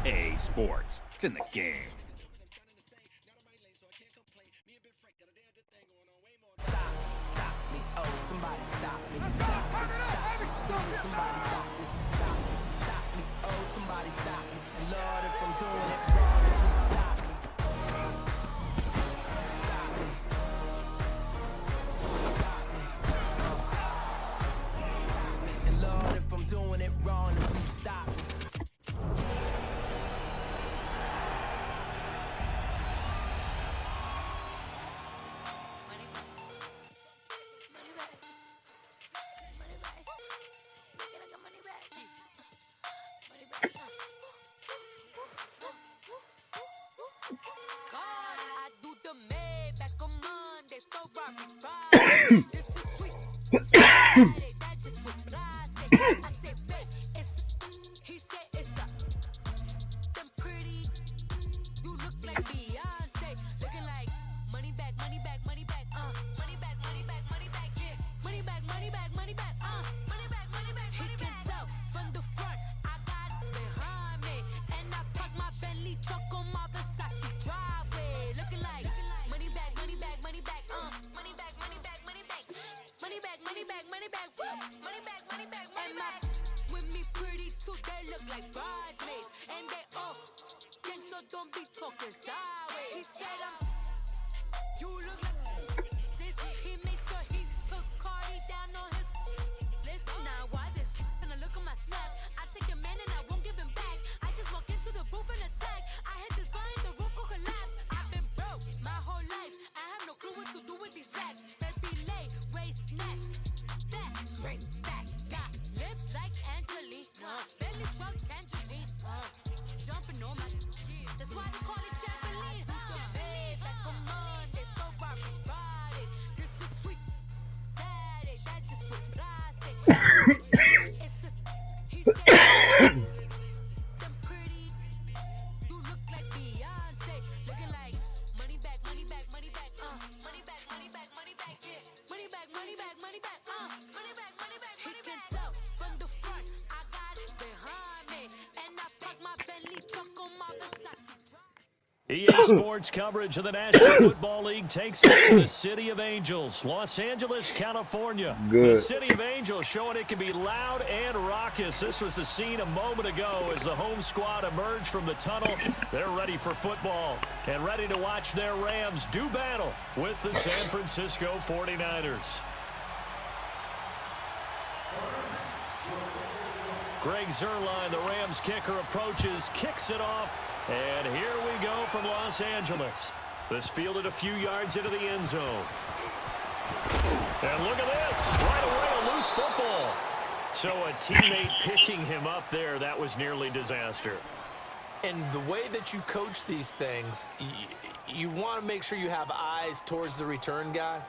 Hey, sports. It's in the game. Stop me, oh, somebody stop me. Stop me, stop me. Somebody stop me. Stop me, stop me. Oh, somebody stop me. Lord, if I'm doing it wrong, please stop me. Stop me. Stop me. Stop me. And Lord, if I'm doing it wrong, please stop me. EA Sports coverage of the National Football League takes us to the City of Angels, Los Angeles, California. Good. The City of Angels showing it can be loud and raucous. This was the scene a moment ago as the home squad emerged from the tunnel. They're ready for football and ready to watch their Rams do battle with the San Francisco 49ers. Greg Zuerlein, the Rams kicker, approaches, kicks it off, and here we go from Los Angeles. This fielded a few yards into the end zone. And look at this, right away a loose football. So a teammate picking him up there, that was nearly disaster. And the way that you coach these things, you want to make sure you have eyes towards the return guy,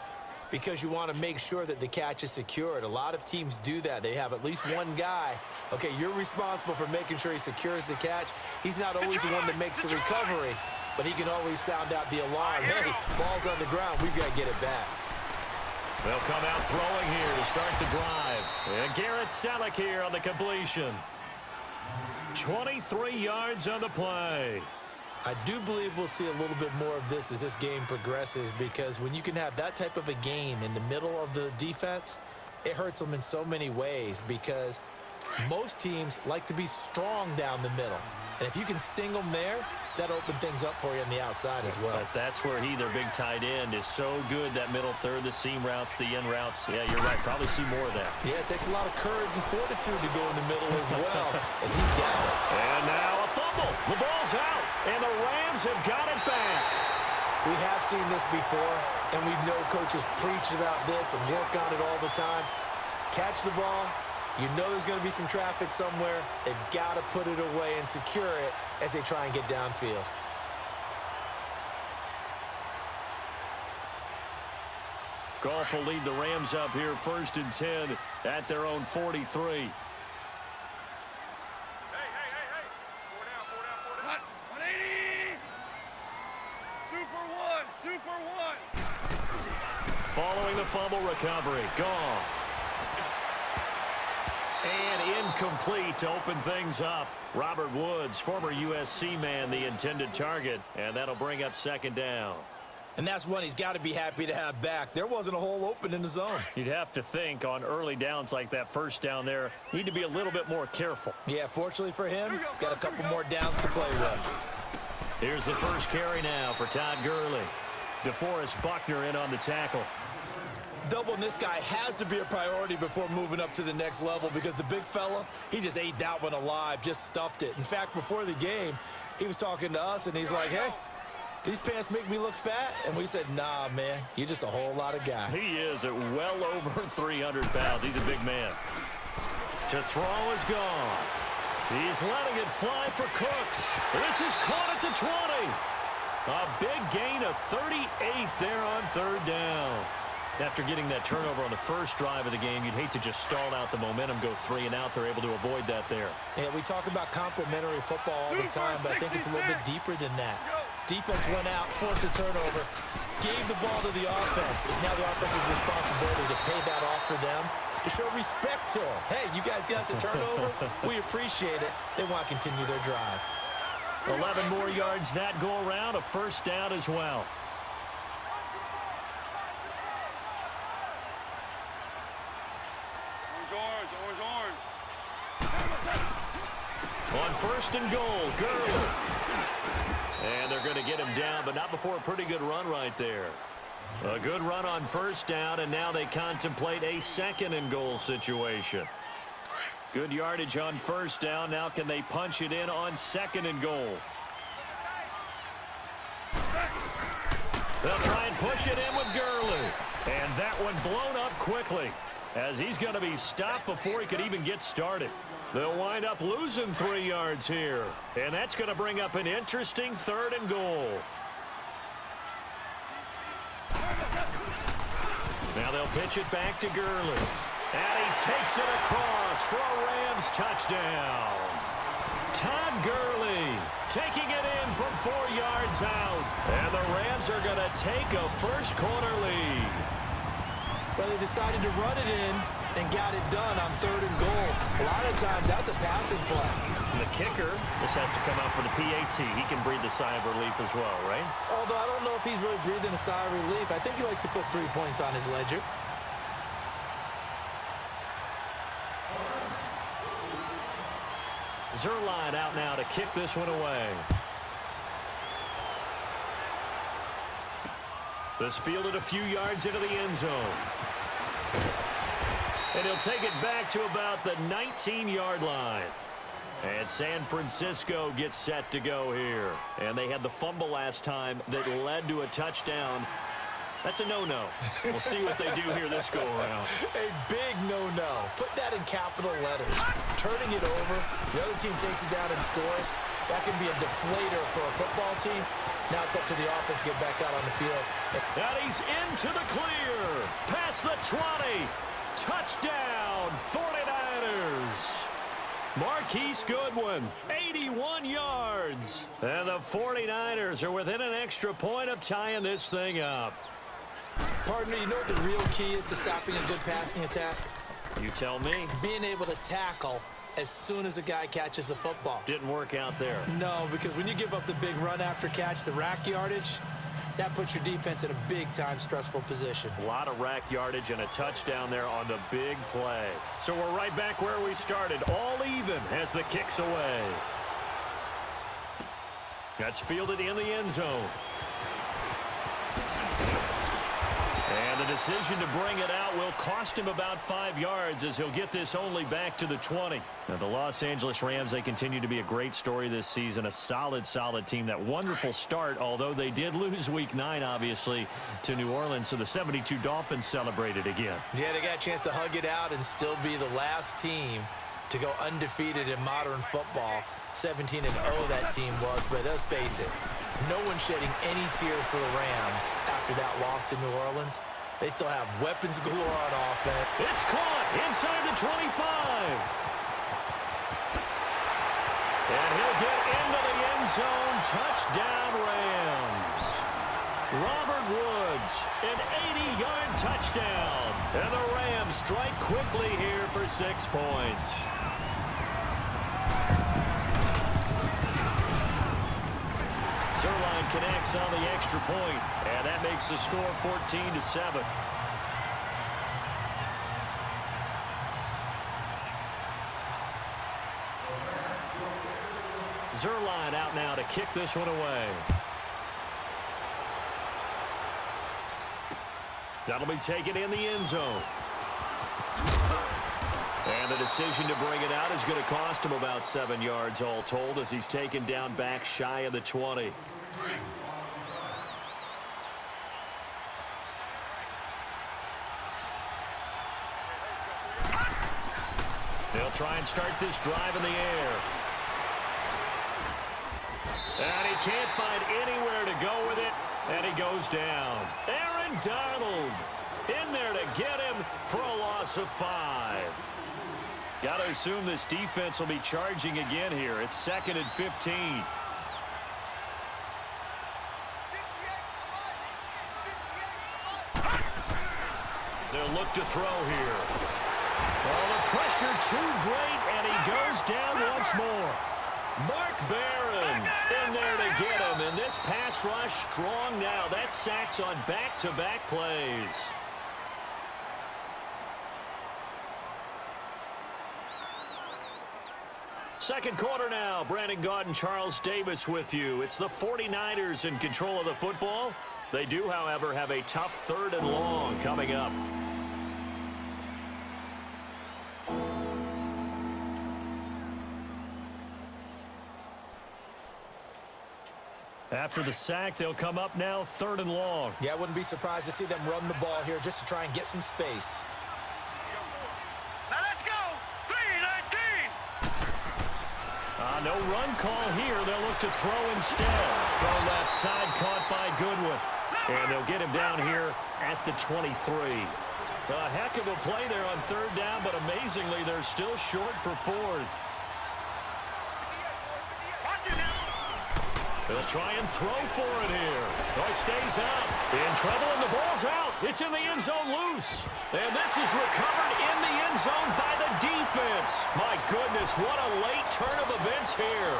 because you want to make sure that the catch is secured. A lot of teams do that. They have at least one guy. Okay, you're responsible for making sure he secures the catch. He's not always the one that makes the recovery, but he can always sound out the alarm. Hey, ball's on the ground. We've got to get it back. They'll come out throwing here to start the drive. And Garrett Selleck here on the completion. 23 yards on the play. I do believe we'll see a little bit more of this as this game progresses, because when you can have that type of a game in the middle of the defense, it hurts them in so many ways, because most teams like to be strong down the middle. And if you can sting them there, that opens things up for you on the outside as well. But that's where their big tight end, is so good, that middle third, the seam routes, the end routes. Yeah, you're right. Probably see more of that. Yeah, it takes a lot of courage and fortitude to go in the middle as well. And he's got it. And now a fumble. The ball's out. And the Rams have got it back. We have seen this before, and we know coaches preach about this and work on it all the time. Catch the ball. You know there's going to be some traffic somewhere. They've got to put it away and secure it as they try and get downfield. Goff will lead the Rams up here 1st and 10 at their own 43. Following the fumble recovery, Goff. And incomplete to open things up. Robert Woods, former USC man, the intended target, and that'll bring up second down. And that's one he's got to be happy to have back. There wasn't a hole open in the zone. You'd have to think on early downs like that first down there, need to be a little bit more careful. Yeah, fortunately for him, got a couple more downs to play with. Here's the first carry now for Todd Gurley. DeForest Buckner in on the tackle. Doubling this guy has to be a priority before moving up to the next level because the big fella, he just ate that one alive, just stuffed it. In fact, before the game, he was talking to us, and he's like, hey, these pants make me look fat? And we said, nah, man, you're just a whole lot of guy. He is at well over 300 pounds. He's a big man. To throw is gone. He's letting it fly for Cooks. This is caught at the 20. A big gain of 38 there on third down. After getting that turnover on the first drive of the game, you'd hate to just stall out the momentum, go 3 and out. They're able to avoid that there. Yeah, we talk about complementary football all the time, but I think it's a little bit deeper than that. Defense went out, forced a turnover, gave the ball to the offense. It's now the offense's responsibility to pay that off for them, to show respect to them. Hey, you guys got a turnover? We appreciate it. They want to continue their drive. 11 more yards that go around, a first down as well. On first and goal, Gurley. And they're going to get him down, but not before a pretty good run right there. A good run on first down, and now they contemplate a second and goal situation. Good yardage on first down. Now can they punch it in on second and goal? They'll try and push it in with Gurley. And that one blown up quickly as he's going to be stopped before he could even get started. They'll wind up losing 3 yards here. And that's going to bring up an interesting third and goal. Now they'll pitch it back to Gurley. And he takes it across for a Rams touchdown. Todd Gurley taking it in from 4 yards out. And the Rams are going to take a first quarter lead. But they decided to run it in and got it done on third and goal. A lot of times that's a passing play. And the kicker, this has to come out for the PAT. He can breathe a sigh of relief as well, right? Although I don't know if he's really breathing a sigh of relief. I think he likes to put 3 points on his ledger. Zerline out now to kick this one away. This fielded a few yards into the end zone. And he'll take it back to about the 19-yard line. And San Francisco gets set to go here. And they had the fumble last time that led to a touchdown. That's a no-no. We'll see what they do here this go-around. A big no-no. Put that in capital letters. Turning it over, the other team takes it down and scores. That can be a deflator for a football team. Now it's up to the offense to get back out on the field. And he's into the clear. Past the 20. Touchdown, 49ers. Marquise Goodwin, 81 yards. And the 49ers are within an extra point of tying this thing up. Partner, you know what the real key is to stopping a good passing attack? You tell me. Being able to tackle as soon as a guy catches the football. Didn't work out there. No, because when you give up the big run after catch, the rack yardage, that puts your defense in a big-time stressful position. A lot of rack yardage and a touchdown there on the big play. So we're right back where we started, all even as the kick's away. That's fielded in the end zone. And the decision to bring it out will cost him about 5 yards as he'll get this only back to the 20. Now, the Los Angeles Rams, they continue to be a great story this season. A solid team. That wonderful start, although they did lose Week 9, obviously, to New Orleans. So the 72 Dolphins celebrated again. Yeah, they got a chance to hug it out and still be the last team to go undefeated in modern football. 17-0 that team was, but let's face it, no one's shedding any tears for the Rams after that loss to New Orleans. They still have weapons galore on offense. It's caught inside the 25. And he'll get into the end zone. Touchdown, Rams. Robert Woods, an 80-yard touchdown. And the Rams strike quickly here for 6 points. Zerline connects on the extra point, and that makes the score 14-7. Zerline out now to kick this one away. That'll be taken in the end zone. And the decision to bring it out is going to cost him about 7 yards all told as he's taken down back shy of the 20. They'll try and start this drive in the air. And he can't find anywhere to go with it, and he goes down. Aaron Donald in there to get him for a loss of 5. Got to assume this defense will be charging again here. It's 2nd and 15. They'll look to throw here. Oh, the pressure too great, and he goes down once more. Mark Barron in there to get him, and this pass rush strong now. That's sacks on back-to-back plays. Second quarter now. Brandon Gaudin, Charles Davis with you. It's the 49ers in control of the football. They do, however, have a tough 3rd and long coming up. After the sack, they'll come up now 3rd and long. Yeah, I wouldn't be surprised to see them run the ball here just to try and get some space. Now let's go. 3-19. No run call here. They'll look to throw instead. Throw left side caught by Goodwin. And they'll get him down here at the 23. A heck of a play there on 3rd down, but amazingly, they're still short for 4th. They'll try and throw for it here. Oh, he stays up. In trouble, and the ball's out. It's in the end zone loose. And this is recovered in the end zone by the defense. My goodness, what a late turn of events here.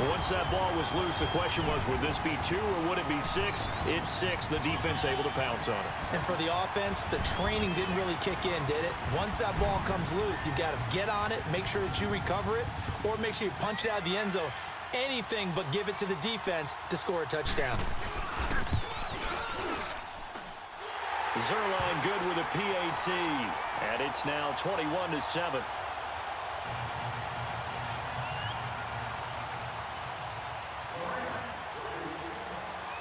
Once that ball was loose, the question was, would this be 2 or would it be 6? It's 6. The defense able to pounce on it. And for the offense, the training didn't really kick in, did it? Once that ball comes loose, you've got to get on it, make sure that you recover it, or make sure you punch it out of the end zone. Anything but give it to the defense to score a touchdown. Zerline good with a PAT. And it's now 21-7.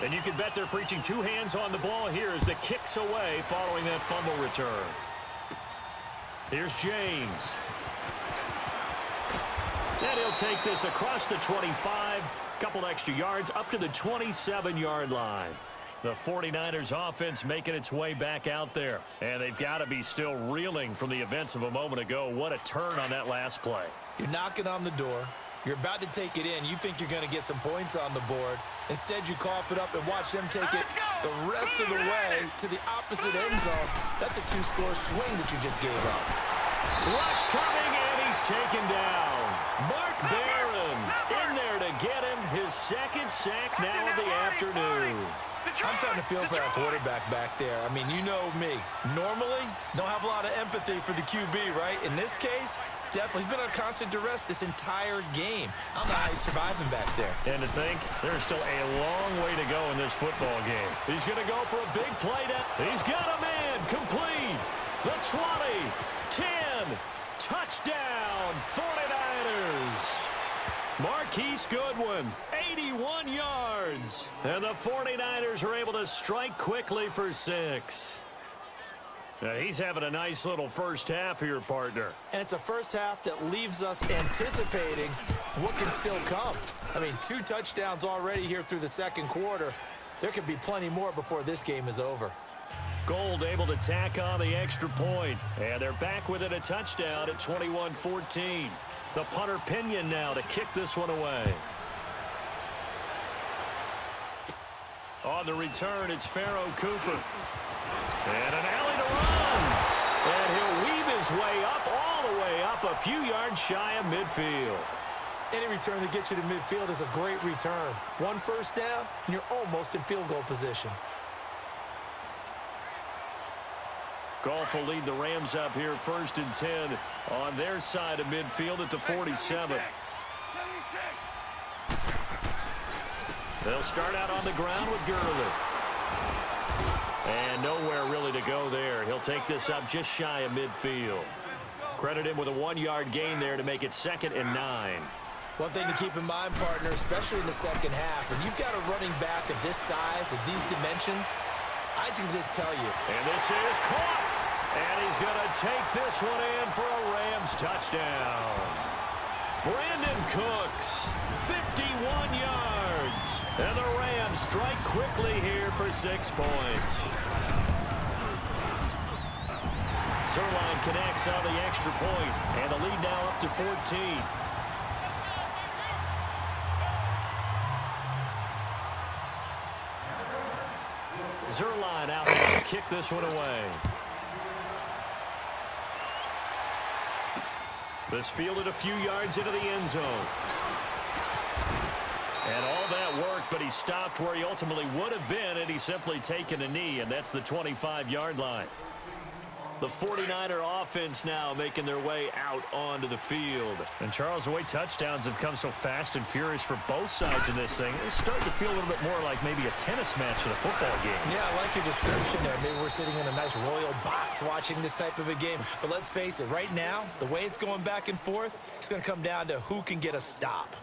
And you can bet they're preaching 2 hands on the ball here as the kick's away following that fumble return. Here's James. And he'll take this across the 25. Couple extra yards up to the 27-yard line. The 49ers offense making its way back out there. And they've got to be still reeling from the events of a moment ago. What a turn on that last play. You're knocking on the door. You're about to take it in. You think you're going to get some points on the board. Instead, you cough it up and watch them take it the rest of the way to the opposite end zone. That's a 2-score swing that you just gave up. Rush coming, and he's taken down. Mark Barron in there to get him his 2nd sack now of the afternoon. I'm starting to feel for that quarterback back there. I mean, you know me. Normally, don't have a lot of empathy for the QB, right? In this case, definitely. He's been on constant duress this entire game. I don't know how he's surviving back there. And to think, there's still a long way to go in this football game. He's going to go for a big play down. He's got a man complete. The 20, 10, touchdown, 49ers. Marquise Goodwin, 81 yards. And the 49ers are able to strike quickly for 6. Now, he's having a nice little first half here, partner. And it's a first half that leaves us anticipating what can still come. I mean, 2 touchdowns already here through the second quarter. There could be plenty more before this game is over. Gold able to tack on the extra point. And they're back within a touchdown at 21-14. The punter Pinion now to kick this one away. On the return, it's Pharaoh Cooper. And an alley to run. And he'll weave his way up, all the way up, a few yards shy of midfield. Any return that gets you to midfield is a great return. One first down, and you're almost in field goal position. Goff will lead the Rams up here 1st and 10 on their side of midfield at the 47. They'll start out on the ground with Gurley. And nowhere really to go there. He'll take this up just shy of midfield. Credit him with a 1-yard gain there to make it 2nd and 9. One thing to keep in mind, partner, especially in the second half, when you've got a running back of this size, of these dimensions, I can just tell you. And this is caught. And he's going to take this one in for a Rams touchdown. Brandon Cooks, 51 yards. And the Rams strike quickly here for 6 points. Zerline connects on the extra point, and the lead now up to 14. Zerline out there to kick this one away. This fielded a few yards into the end zone. And all that worked, but he stopped where he ultimately would have been, and he's simply taken a knee, and that's the 25-yard line. The 49er offense now making their way out onto the field. And Charles, the way touchdowns have come so fast and furious for both sides of this thing, it's starting to feel a little bit more like maybe a tennis match than a football game. Yeah, I like your description there. Maybe we're sitting in a nice royal box watching this type of a game. But let's face it, right now, the way it's going back and forth, it's going to come down to who can get a stop.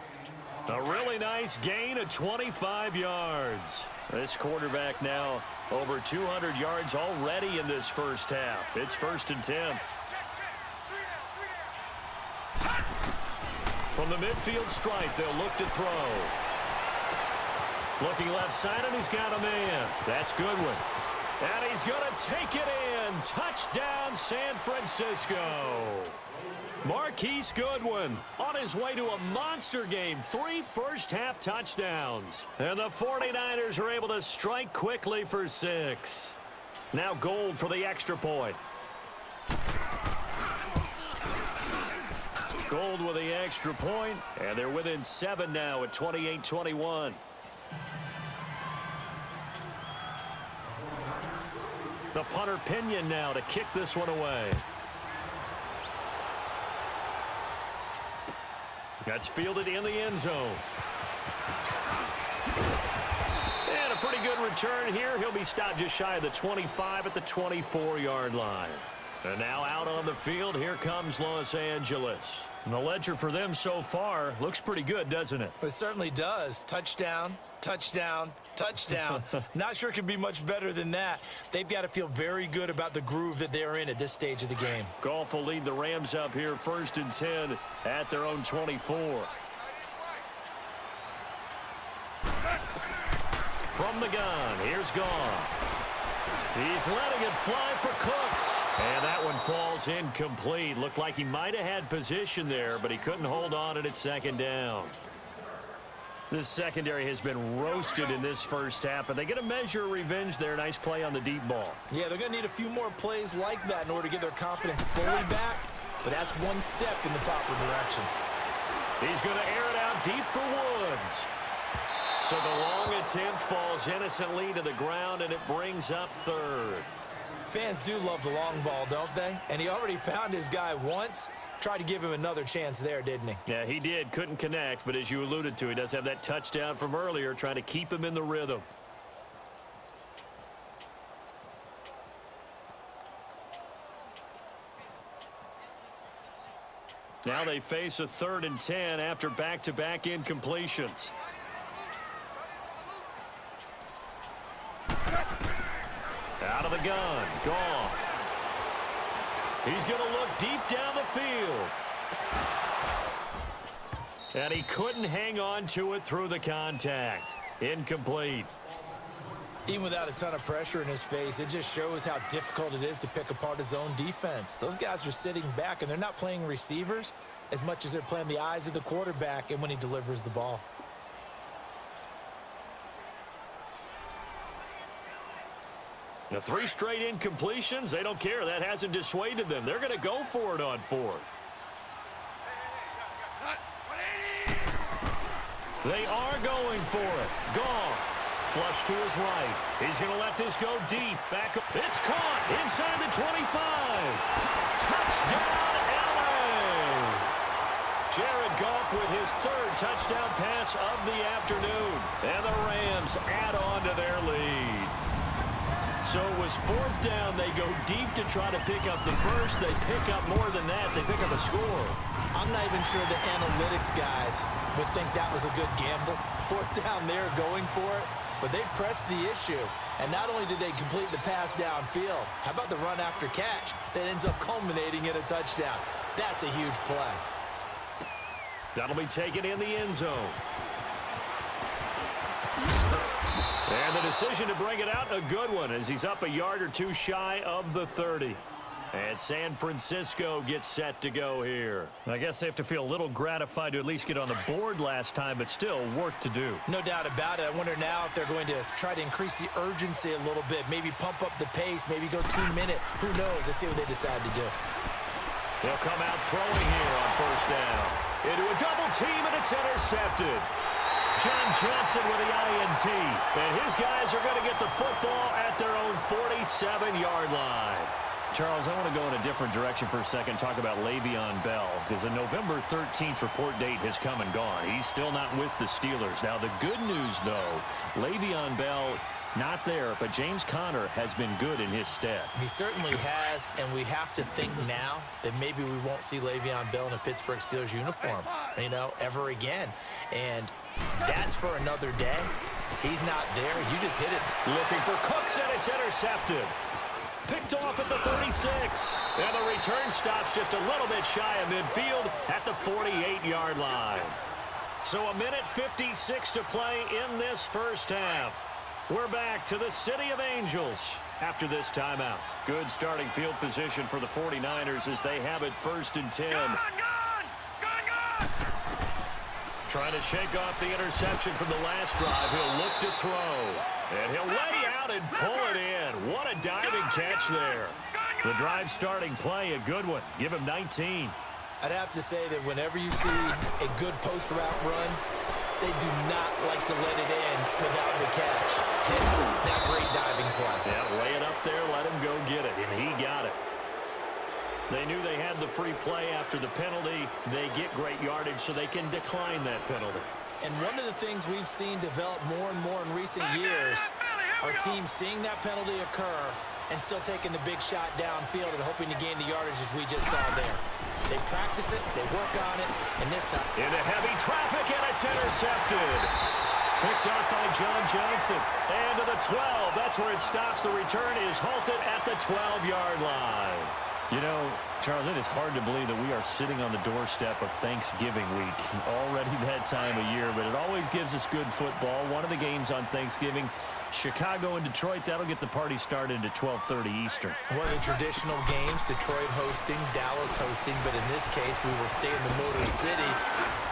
A really nice gain of 25 yards. This quarterback now over 200 yards already in this first half. It's 1st and 10. From the midfield stripe, they'll look to throw. Looking left side, and he's got a man. That's Goodwin. And he's going to take it in. Touchdown, San Francisco. Marquise Goodwin on his way to a monster game. 3 first-half touchdowns. And the 49ers are able to strike quickly for 6. Now Gold for the extra point. Gold with the extra point, and they're within 7 now at 28-21. The punter Pinion now to kick this one away. That's fielded in the end zone. And a pretty good return here. He'll be stopped just shy of the 25 at the 24-yard line. And now out on the field, here comes Los Angeles. And the ledger for them so far looks pretty good, doesn't it? It certainly does. Touchdown, touchdown, touchdown. Not sure it can be much better than that. They've got to feel very good about the groove that they're in at this stage of the game. Goff will lead the Rams up here 1st and 10 at their own 24. From the gun, here's Goff. He's letting it fly for Cooks. And that one falls incomplete. Looked like he might have had position there, but he couldn't hold on it at 2nd down. This secondary has been roasted in this first half, but they get a measure of revenge there. Nice play on the deep ball. Yeah, they're going to need a few more plays like that in order to get their confidence fully back, but that's one step in the proper direction. He's going to air it out deep for Woods. So the long attempt falls innocently to the ground, and it brings up 3rd. Fans do love the long ball, don't they? And he already found his guy once. Tried to give him another chance there, didn't he? Yeah, he did. Couldn't connect, but as you alluded to, he does have that touchdown from earlier, trying to keep him in the rhythm. Now they face a 3rd and 10 after back-to-back incompletions. Out of the gun, Goff. He's going to look deep down the field. And he couldn't hang on to it through the contact. Incomplete. Even without a ton of pressure in his face, it just shows how difficult it is to pick apart his own defense. Those guys are sitting back, and they're not playing receivers as much as they're playing the eyes of the quarterback and when he delivers the ball. The 3 straight incompletions, they don't care. That hasn't dissuaded them. They're going to go for it on 4th. They are going for it. Goff. Flush to his right. He's going to let this go deep. Back up. It's caught inside the 25. Touchdown, LA. Jared Goff with his third touchdown pass of the afternoon. And the Rams add on to their lead. So it was fourth down. They go deep to try to pick up the first. They pick up more than that. They pick up a score. I'm not even sure the analytics guys would think that was a good gamble. Fourth down there going for it. But they pressed the issue. And not only did they complete the pass downfield, how about the run after catch that ends up culminating in a touchdown? That's a huge play. That'll be taken in the end zone. And the decision to bring it out, a good one, as he's up a yard or two shy of the 30. And San Francisco gets set to go here. I guess they have to feel a little gratified to at least get on the board last time, but still work to do. No doubt about it. I wonder now if they're going to try to increase the urgency a little bit, maybe pump up the pace, maybe go 2 minute. Who knows? Let's see what they decide to do. They'll come out throwing here on first down. Into a double team, and it's intercepted. John Johnson with the INT. And his guys are going to get the football at their own 47-yard line. Charles, I want to go in a different direction for a second, talk about Le'Veon Bell, because the November 13th report date has come and gone. He's still not with the Steelers. Now, the good news, though, Le'Veon Bell not there, but James Conner has been good in his stead. He certainly has, and we have to think now that maybe we won't see Le'Veon Bell in a Pittsburgh Steelers uniform, ever again. And that's for another day. He's not there. You just hit it. Looking for Cooks, and it's intercepted. Picked off at the 36. And the return stops just a little bit shy of midfield at the 48-yard line. So a minute 56 to play in this first half. We're back to the City of Angels after this timeout. Good starting field position for the 49ers as they have it 1st and 10. Gone! Trying to shake off the interception from the last drive. He'll look to throw. And he'll lay out and pull it in. What a diving catch there. The drive starting play, a good one. Give him 19. I'd have to say that whenever you see a good post route run, they do not like to let it in without the catch. Hence that great diving play. Yeah, lay it up there, let him go get it, and he got it. They knew they had the free play after the penalty. They get great yardage, so they can decline that penalty. And one of the things we've seen develop more and more in recent years are teams seeing that penalty occur and still taking the big shot downfield and hoping to gain the yardage as we just saw there. They practice it, they work on it, and this time... Into heavy traffic, and it's intercepted. Picked up by John Johnson. And to the 12. That's where it stops. The return is halted at the 12-yard line. You know, Charles, it is hard to believe that we are sitting on the doorstep of Thanksgiving week. Already that time of year, but it always gives us good football. One of the games on Thanksgiving, Chicago and Detroit, that'll get the party started at 12:30 Eastern. One of the traditional games, Detroit hosting, Dallas hosting, but in this case, we will stay in the Motor City.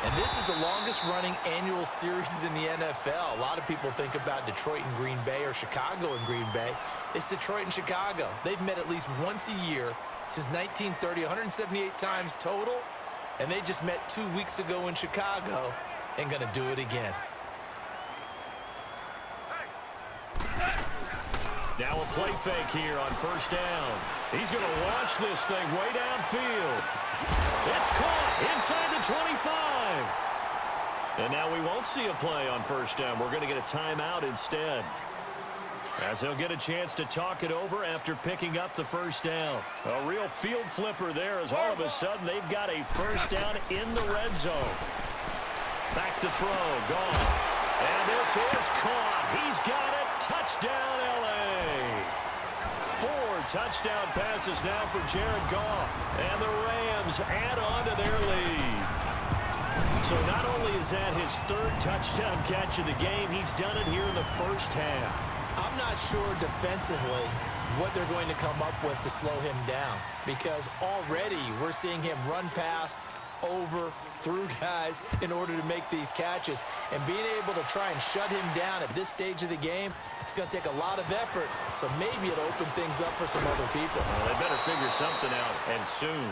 And this is the longest-running annual series in the NFL. A lot of people think about Detroit and Green Bay or Chicago and Green Bay. It's Detroit and Chicago. They've met at least once a year since 1930, 178 times total, and they just met 2 weeks ago in Chicago and going to do it again. Now a play fake here on first down. He's going to launch this thing way downfield. It's caught inside the 25. And now we won't see a play on first down. We're going to get a timeout instead, as he'll get a chance to talk it over after picking up the first down. A real field flipper there, as all of a sudden they've got a first down in the red zone. Back to throw, gone. And this is caught. He's got it. Touchdown, LA. 4 touchdown passes now for Jared Goff. And the Rams add on to their lead. So not only is that his 3rd touchdown catch of the game, he's done it here in the first half. I'm not sure defensively what they're going to come up with to slow him down, because already we're seeing him run past, over, through guys in order to make these catches. And being able to try and shut him down at this stage of the game, it's going to take a lot of effort. So maybe it'll open things up for some other people. Well, they better figure something out, and soon.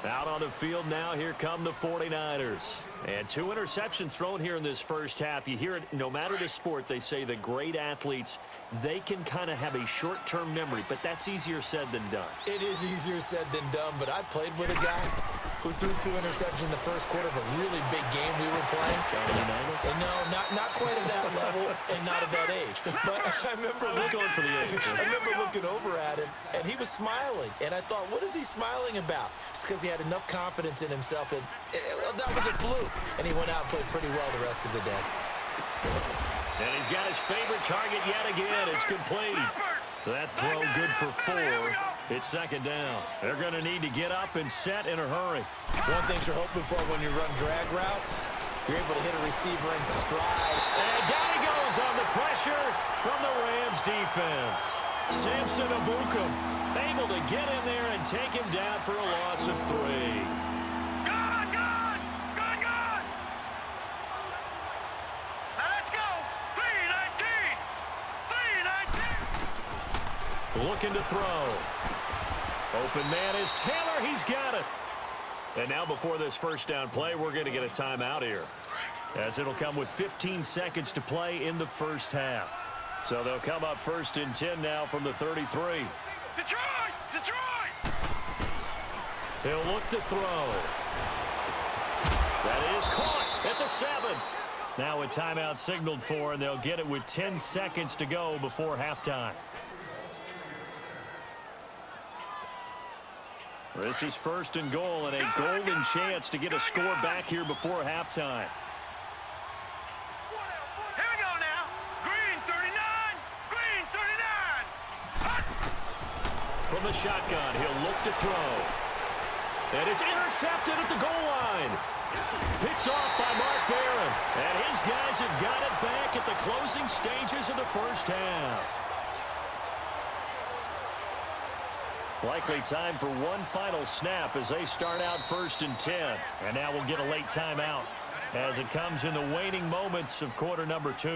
Out on the field now, here come the 49ers. And 2 interceptions thrown here in this first half. You hear it, no matter the sport, they say the great athletes, they can kind of have a short-term memory, but that's easier said than done. It is easier said than done, but I played with a guy who threw 2 interceptions in the first quarter of a really big game we were playing. And no, not quite at that level and not at that age. But I was going for the age. I remember looking over at him, and he was smiling. And I thought, what is he smiling about? It's because he had enough confidence in himself that that was a fluke. And he went out and played pretty well the rest of the day. And he's got his favorite target yet again. It's complete. That throw good for 4. It's second down. They're going to need to get up and set in a hurry. One thing you're hoping for when you run drag routes, you're able to hit a receiver in stride. And down he goes on the pressure from the Rams defense. Samson Abukum able to get in there and take him down for a loss of 3. Looking to throw. Open man is Taylor. He's got it. And now before this first down play, we're going to get a timeout here, as it'll come with 15 seconds to play in the first half. So they'll come up 1st and 10 now from the 33. Detroit! He'll look to throw. That is caught at the 7. Now a timeout signaled for, and they'll get it with 10 seconds to go before halftime. This is 1st and goal, and a golden chance to get a score back here before halftime. Here we go now. Green 39. Green 39. From the shotgun, he'll look to throw. And it's intercepted at the goal line. Picked off by Mark Barron. And his guys have got it back at the closing stages of the first half. Likely time for one final snap as they start out 1st and 10. And now we'll get a late timeout as it comes in the waning moments of quarter number 2.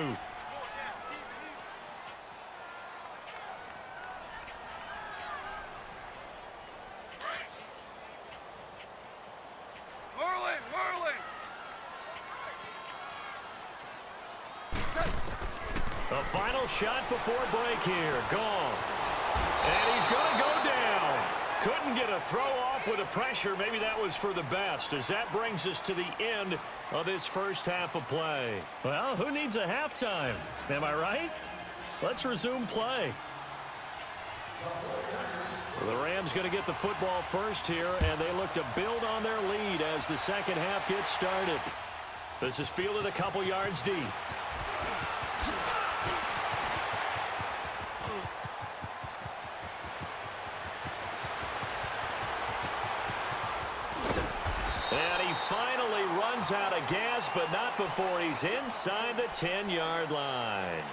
Merlin! The final shot before break here. Goff. And he's going to go down. Couldn't get a throw off with the pressure. Maybe that was for the best, as that brings us to the end of this first half of play. Well, who needs a halftime? Am I right? Let's resume play. The Rams going to get the football first here, and they look to build on their lead as the second half gets started. This is fielded a couple yards deep. And he finally runs out of gas, but not before he's inside the 10-yard line.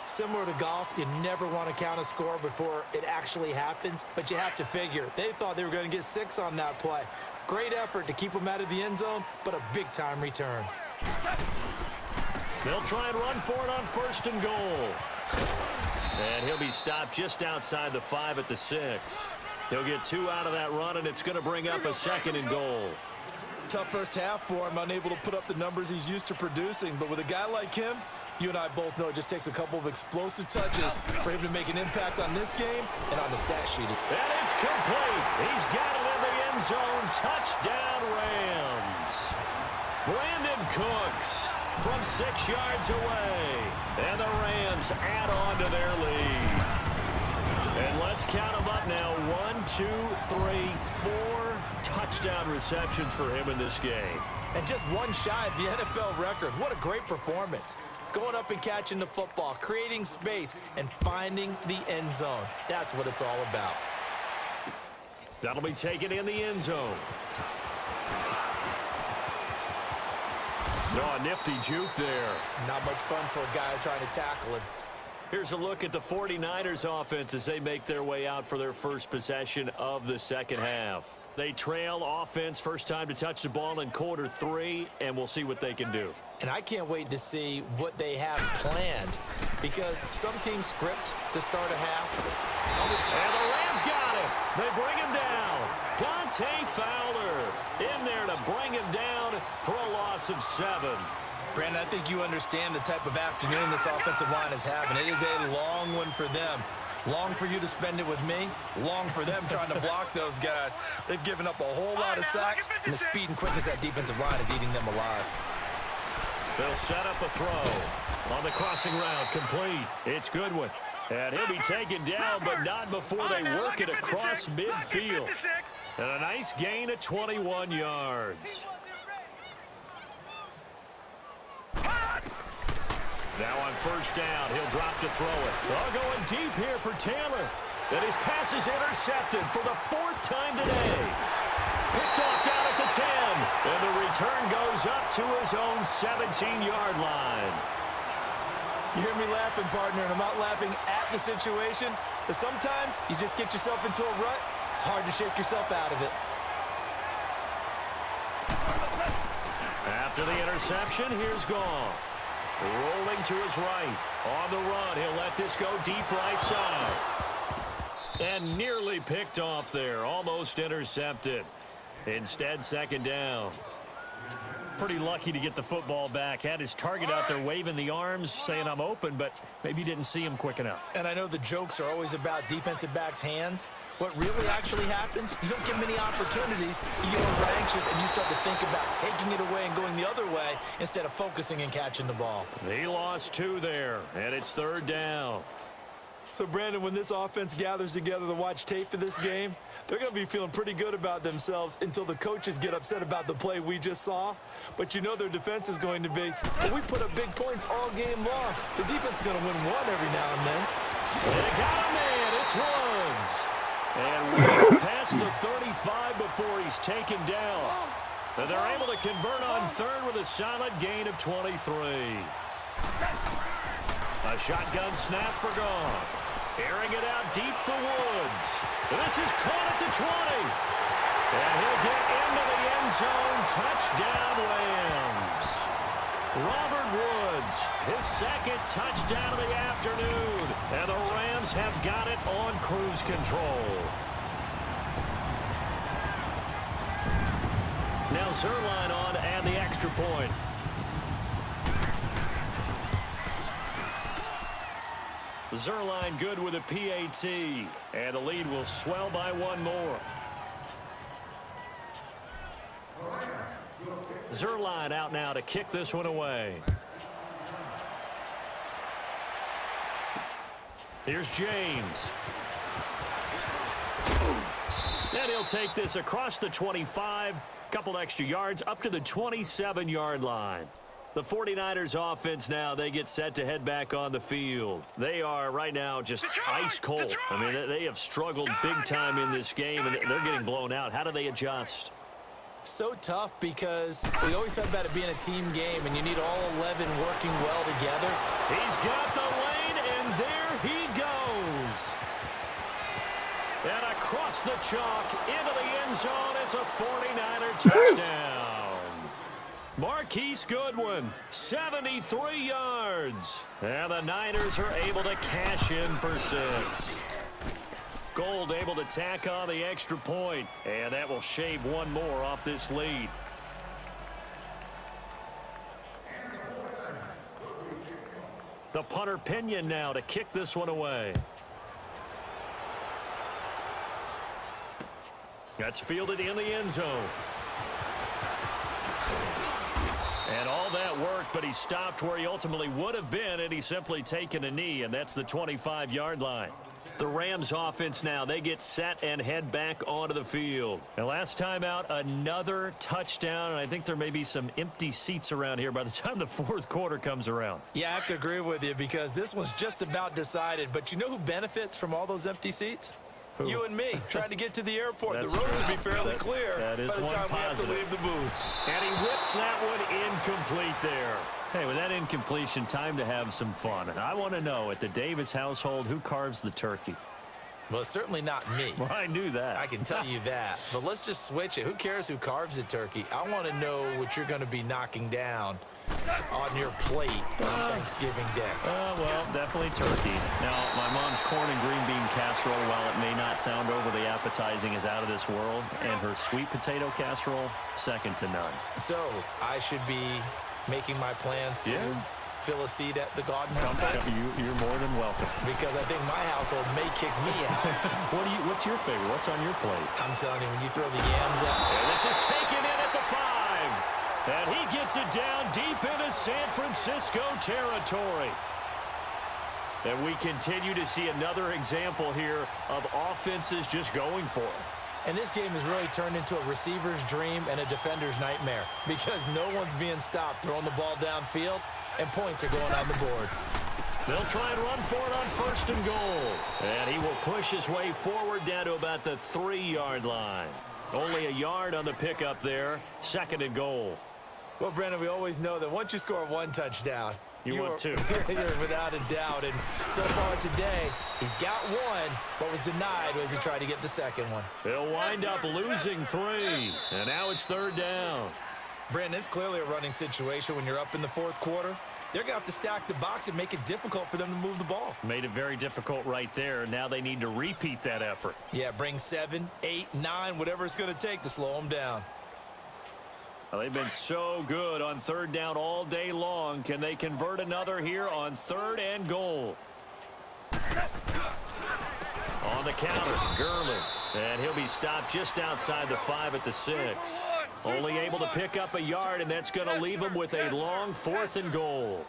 Similar to golf, you never want to count a score before it actually happens, but you have to figure. They thought they were going to get 6 on that play. Great effort to keep them out of the end zone, but a big-time return. They'll try and run for it on 1st and goal. And he'll be stopped just outside the 5 at the 6. He'll get 2 out of that run, and it's going to bring up a 2nd and goal. Tough first half for him, unable to put up the numbers he's used to producing. But with a guy like him, you and I both know it just takes a couple of explosive touches for him to make an impact on this game and on the stat sheet. And it's complete. He's got it in the end zone. Touchdown, Rams. Brandon Cooks from 6 yards away. And the Rams add on to their lead. And let's count them up now. 1, 2, 3, 4 touchdown receptions for him in this game. And just one shy of the NFL record. What a great performance. Going up and catching the football, creating space, and finding the end zone. That's what it's all about. That'll be taken in the end zone. No, a nifty juke there. Not much fun for a guy trying to tackle him. Here's a look at the 49ers offense as they make their way out for their first possession of the second half. They trail offense first time to touch the ball in quarter 3, and we'll see what they can do. And I can't wait to see what they have planned, because some teams script to start a half. And the Rams got him. They bring him down. Dante Fowler in there to bring him down for a loss of 7. Brandon, I think you understand the type of afternoon this offensive line is having. It is a long one for them. Long for you to spend it with me. Long for them trying to block those guys. They've given up a whole lot of sacks, and the speed and quickness of that defensive line is eating them alive. They'll set up a throw on the crossing route, complete. It's Goodwin. And he'll be taken down, but not before they work it across midfield. And a nice gain of 21 yards. Now on first down, he'll drop to throw it. Well, going deep here for Taylor. And his pass is intercepted for the 4th time today. Picked off down at the 10. And the return goes up to his own 17-yard line. You hear me laughing, partner, and I'm not laughing at the situation. But sometimes you just get yourself into a rut. It's hard to shake yourself out of it. After the interception, here's Goff. Rolling to his right. On the run, he'll let this go deep right side. And nearly picked off there. Almost intercepted. Instead, second down. Pretty lucky to get the football back. Had his target out there waving the arms, saying I'm open, but maybe didn't see him quick enough. And I know the jokes are always about defensive backs' hands. What really actually happens, you don't get many opportunities. You get more anxious, and you start to think about taking it away and going the other way instead of focusing and catching the ball. He lost 2 there, and it's third down. So, Brandon, when this offense gathers together to watch tape of this game, they're going to be feeling pretty good about themselves until the coaches get upset about the play we just saw. But you know their defense is going to be, well, we put up big points all game long. The defense is going to win one every now and then. They got a man. It's Woods. And we're past the 35 before he's taken down. And they're able to convert on third with a solid gain of 23. A shotgun snap for Goff. Airing it out deep for Woods. This is caught at the 20. And he'll get into the end zone. Touchdown, Rams. Robert Woods, his 2nd touchdown of the afternoon. And the Rams have got it on cruise control. Now Zerline on and the extra point. Zerline good with a PAT, and the lead will swell by 1 more. Zerline out now to kick this one away. Here's James. And he'll take this across the 25, couple extra yards up to the 27-yard line. The 49ers offense now, they get set to head back on the field. They are right now just ice cold. I mean, they have struggled big time in this game, and they're getting blown out. How do they adjust? So tough because we always talk about it being a team game, and you need all 11 working well together. He's got the lane, and there he goes. And across the chalk into the end zone, it's a 49er touchdown. Marquise Goodwin, 73 yards. And the Niners are able to cash in for 6. Gold able to tack on the extra point, and that will shave 1 more off this lead. The punter Pinion now to kick this one away. That's fielded in the end zone. And all that work, but he stopped where he ultimately would have been, and he's simply taken a knee, and that's the 25-yard line. The Rams offense now, they get set and head back onto the field. And last time out, another touchdown, and I think there may be some empty seats around here by the time the 4th quarter comes around. Yeah, I have to agree with you because this one's just about decided. But you know who benefits from all those empty seats? Who? You and me, trying to get to the airport. That's the roads true. will be fairly clear that is by the one time we have to positive. leave the booth. And he whips that one incomplete there. Hey, with that incompletion, time to have some fun. And I want to know, at the Davis household, who carves the turkey? Well, certainly not me. Well, I knew that. I can tell you that. But let's just switch it. Who cares who carves the turkey? I want to know what you're going to be knocking down on your plate on Thanksgiving Day? Well, definitely turkey. Now, my mom's corn and green bean casserole, while it may not sound overly appetizing, is out of this world. And her sweet potato casserole, second to none. So, I should be making my plans to fill a seat at the Garden House? You're more than welcome. Because I think my household may kick me out. What's your favorite? What's on your plate? I'm telling you, when you throw the yams out. And this is taken in at the 5. And he gets it down deep into San Francisco territory. And we continue to see another example here of offenses just going for it. And this game has really turned into a receiver's dream and a defender's nightmare because no one's being stopped throwing the ball downfield, and points are going on the board. They'll try and run for it on 1st and goal. And he will push his way forward down to about the 3-yard line. Only a yard on the pickup there. 2nd and goal. Well, Brandon, we always know that once you score one touchdown, you want two. You're without a doubt. And so far today, he's got one, but was denied as he tried to get the second one. They'll wind up losing 3. And now it's 3rd down. Brandon, it's clearly a running situation when you're up in the 4th quarter. They're going to have to stack the box and make it difficult for them to move the ball. Made it very difficult right there. Now they need to repeat that effort. Yeah, bring 7, 8, 9, whatever it's going to take to slow them down. Well, they've been so good on 3rd down all day long. Can they convert another here on 3rd and goal? On the counter, Gurley. And he'll be stopped just outside the 5 at the 6. Only able to pick up a yard, and that's going to leave him with a long 4th and goal.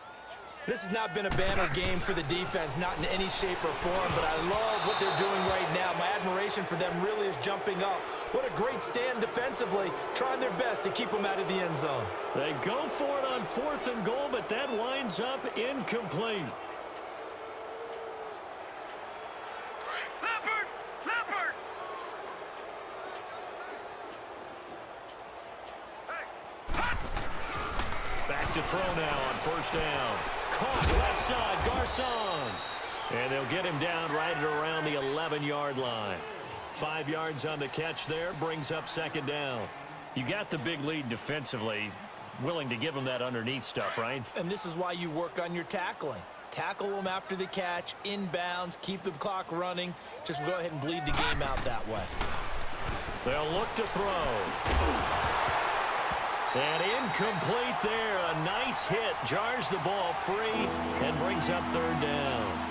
This has not been a banner game for the defense, not in any shape or form, but I love what they're doing right now. My admiration for them really is jumping up. What a great stand defensively, trying their best to keep them out of the end zone. They go for it on 4th and goal, but that winds up incomplete. Leopard! Back to throw now on 1st down. Caught left side, Garcon. And they'll get him down right at around the 11-yard line. 5 yards on the catch there, brings up 2nd down. You got the big lead defensively, willing to give him that underneath stuff, right? And this is why you work on your tackling. Tackle them after the catch, inbounds, keep the clock running. Just go ahead and bleed the game out that way. They'll look to throw. And incomplete there. A nice hit. Jars the ball free and brings up 3rd down.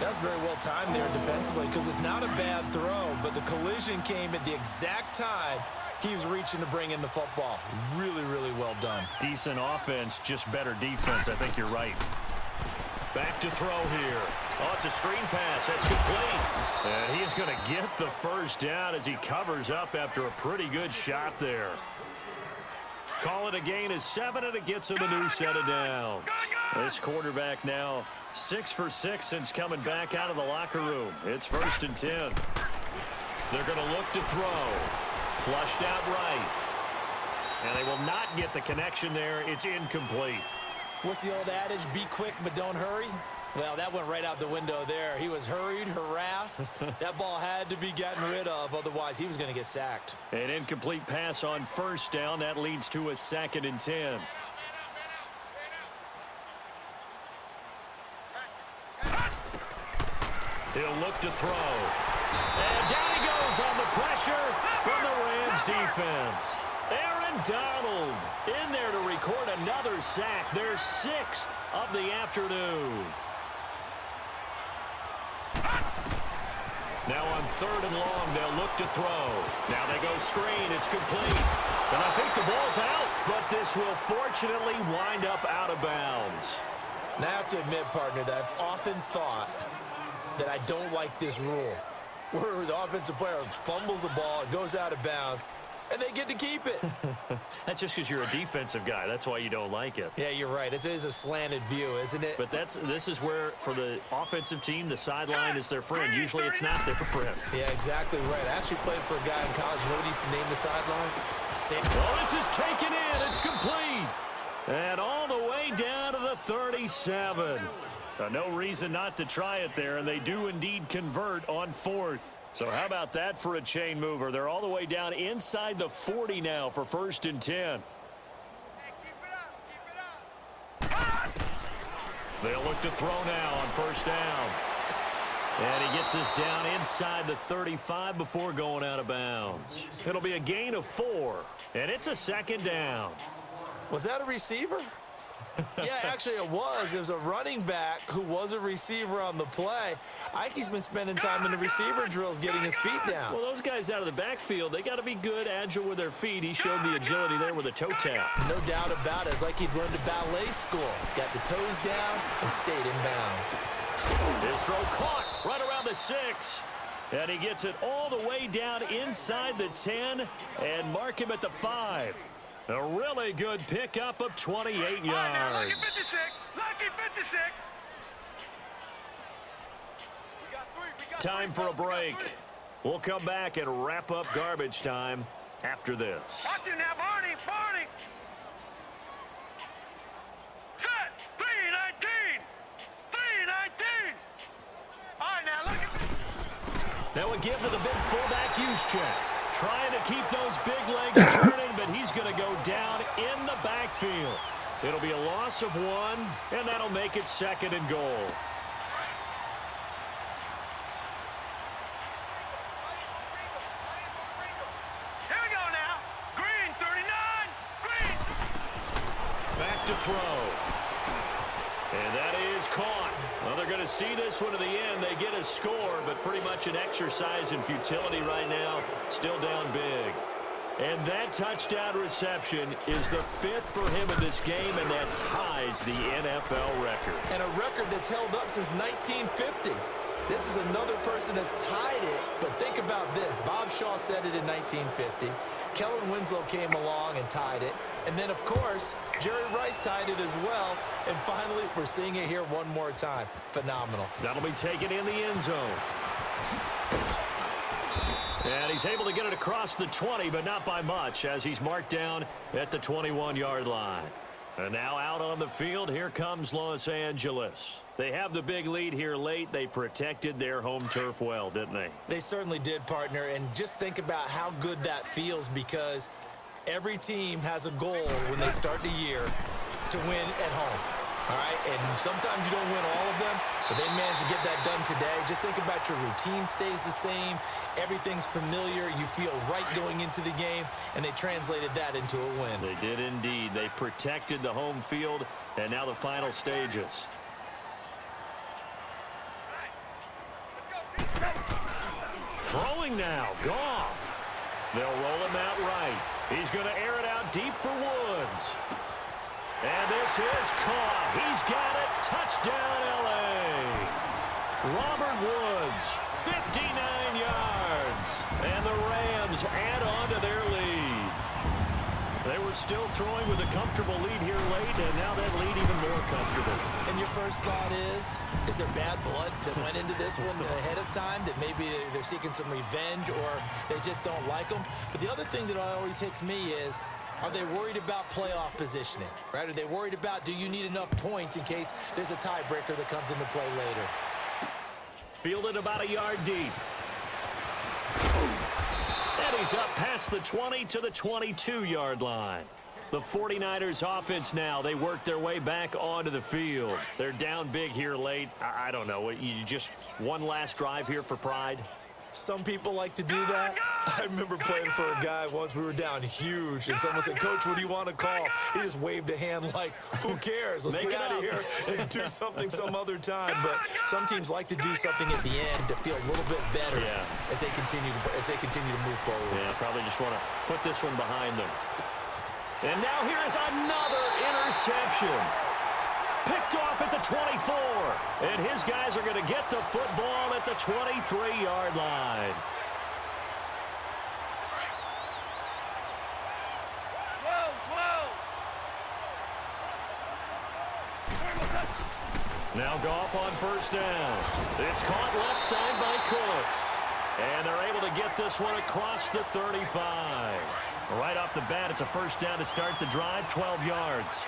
That's very well timed there defensively because it's not a bad throw, but the collision came at the exact time he was reaching to bring in the football. Really, really well done. Decent offense, just better defense. I think you're right. Back to throw here. Oh, it's a screen pass. That's complete. And he is going to get the 1st down as he covers up after a pretty good shot there. Call it a gain of 7, and it gets him a new set of downs. This quarterback now 6 for 6 since coming back out of the locker room. It's 1st and 10. They're going to look to throw. Flushed out right. And they will not get the connection there. It's incomplete. What's the old adage? Be quick, but don't hurry. Well, that went right out the window there. He was hurried, harassed. That ball had to be gotten rid of, otherwise he was going to get sacked. An incomplete pass on 1st down. That leads to a 2nd and 10. He'll look to throw. And down he goes on the pressure from the Rams defense. Aaron Donald in there to record another sack. Their 6th of the afternoon. Now on 3rd and long, they'll look to throw. Now they go screen. It's complete. And I think the ball's out, but this will fortunately wind up out of bounds. And I have to admit, partner, that I've often thought that I don't like this rule, where the offensive player fumbles the ball, it goes out of bounds, and they get to keep it. That's just because you're a defensive guy. That's why you don't like it. Yeah, you're right. It is a slanted view, isn't it? But this is where, for the offensive team, the sideline is their friend. Usually it's not their friend. Yeah, exactly right. I actually played for a guy in college. You know what he used to name the sideline? Well, this is taken in. It's complete. And all the way down to the 37. No reason not to try it there, and they do indeed convert on 4th. So how about that for a chain mover? They're all the way down inside the 40 now for 1st and 10. Hey, keep it up. They'll look to throw now on first down. And he gets us down inside the 35 before going out of bounds. It'll be a gain of 4, and it's a second down. Was that a receiver? Yeah, actually it was. It was a running back who was a receiver on the play. Ike's been spending time in the receiver drills getting his feet down. Well, those guys out of the backfield, they got to be good, agile with their feet. He showed the agility there with a toe tap. No doubt about it. It's like he'd run to ballet school. Got the toes down and stayed in bounds. His throw caught right around the 6. And he gets it all the way down inside the 10 and mark him at the 5. A really good pickup of 28 yards. All right, now, lucky 56. Lucky 56. Time for a break. We'll come back and wrap up garbage time after this. Watch it now, Barney. Barney. Set. 319. 319. All right, now, look at. Now we give to the big fullback use check. Trying to keep those big legs turning, but he's going to go down in the backfield. It'll be a loss of 1, and that'll make it 2nd and goal. Here we go now. Green, 39. Green. Back to throw. And that is caught. Well, they're going to see this one to the end. They get a score, but pretty much an exercise in futility right now. Still down big. And that touchdown reception is the 5th for him in this game, and that ties the NFL record. And a record that's held up since 1950. This is another person that's tied it, but think about this. Bob Shaw said it in 1950. Kellen Winslow came along and tied it. And then, of course, Jerry Rice tied it as well. And finally, we're seeing it here one more time. Phenomenal. That'll be taken in the end zone. And he's able to get it across the 20, but not by much, as he's marked down at the 21-yard line. And now out on the field, here comes Los Angeles. They have the big lead here late. They protected their home turf well, didn't they? They certainly did, partner. And just think about how good that feels, because every team has a goal when they start the year to win at home. All right, and sometimes you don't win all of them, but they managed to get that done today. Just think about your routine stays the same. Everything's familiar. You feel right going into the game, and they translated that into a win. They did indeed. They protected the home field, and now the final stages. Throwing now, Goff. They'll roll him out right. He's going to air it out deep for Woods. And this is caught. He's got it. Touchdown, L.A. Robert Woods, 59 yards. And the Rams add on to their lead. They were still throwing with a comfortable lead here late, and now that lead even more comfortable. And your first thought is there bad blood that went into this one ahead of time, that maybe they're seeking some revenge or they just don't like them? But the other thing that always hits me is, are they worried about playoff positioning, right? Are they worried about, do you need enough points in case there's a tiebreaker that comes into play later? Fielded about a yard deep. And he's up past the 20 to the 22-yard line. The 49ers offense now, they work their way back onto the field. They're down big here late. I don't know. You just one last drive here for pride? Some people like to do that. I remember playing for a guy once. We were down huge, and someone said, "Coach, what do you want to call?" He just waved a hand like, who cares? Let's get out of here and do something some other time. But some teams like to do something at the end to feel a little bit better as they continue to move forward. Yeah, probably just want to put this one behind them. And now here is another interception. Picked off at the 24. And his guys are going to get the football at the 23-yard line. Now Goff on first down. It's caught left side by Cooks. And they're able to get this one across the 35. Right off the bat, it's a first down to start the drive, 12 yards.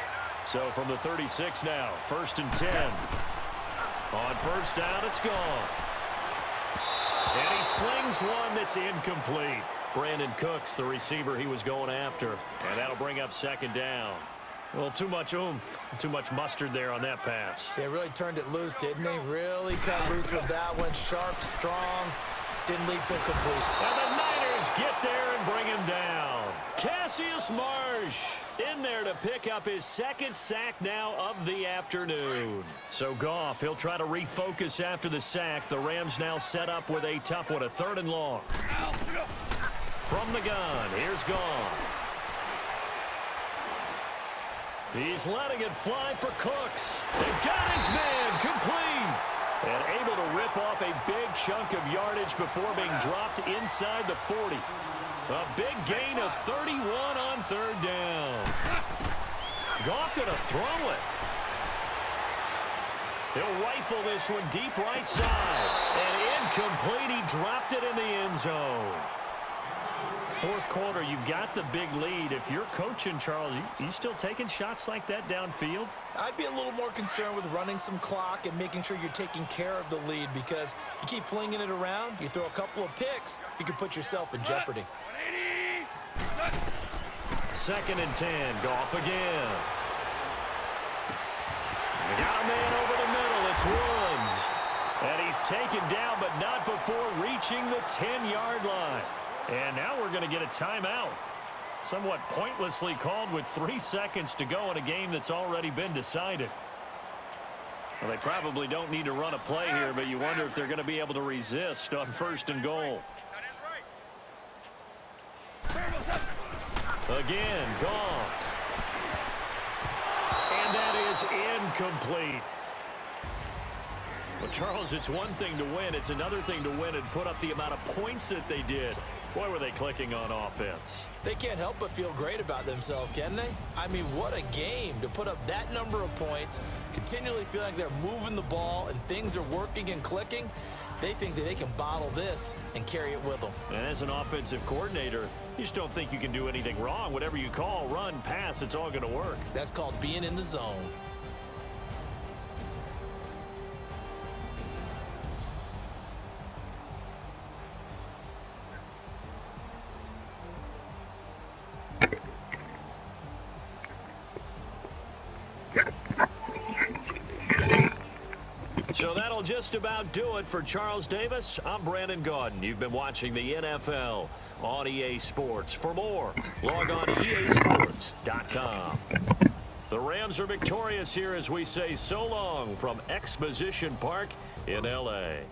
So from the 36 now, 1st and 10. On first down, it's gone. And he slings one that's incomplete. Brandon Cooks, the receiver he was going after. And that'll bring up 2nd down. Well, too much oomph, too much mustard there on that pass. They really turned it loose, didn't they? Really cut loose with that one. Sharp, strong. Didn't lead to a complete. And the Niners get there and bring him down. Cassius Marsh in there to pick up his second sack now of the afternoon. So Goff, he'll try to refocus after the sack. The Rams now set up with a tough one, a 3rd and long. From the gun, here's Goff. He's letting it fly for Cooks. And got his man complete. And able to rip off a big chunk of yardage before being dropped inside the 40. A big gain of 31 on 3rd down. Goff going to throw it. He'll rifle this one deep right side. And incomplete. He dropped it in the end zone. 4th quarter, you've got the big lead. If you're coaching, Charles, you still taking shots like that downfield? I'd be a little more concerned with running some clock and making sure you're taking care of the lead, because you keep flinging it around, you throw a couple of picks, you can put yourself in jeopardy. 2nd and 10, Goff again. They got a man over the middle. It's Woods. And he's taken down, but not before reaching the 10-yard line. And now we're going to get a timeout. Somewhat pointlessly called with 3 seconds to go in a game that's already been decided. Well, they probably don't need to run a play here, but you wonder if they're going to be able to resist on 1st and goal. Again, Goff. And that is incomplete. Well, Charles, it's one thing to win. It's another thing to win and put up the amount of points that they did. Boy, were they clicking on offense. They can't help but feel great about themselves, can they? I mean, what a game to put up that number of points, continually feel like they're moving the ball and things are working and clicking. They think that they can bottle this and carry it with them. And as an offensive coordinator, you just don't think you can do anything wrong. Whatever you call, run, pass, it's all going to work. That's called being in the zone. So that'll just about do it for Charles Davis. I'm Brandon Gaudin. You've been watching the NFL on EA Sports. For more, log on to easports.com. The Rams are victorious here as we say so long from Exposition Park in L.A.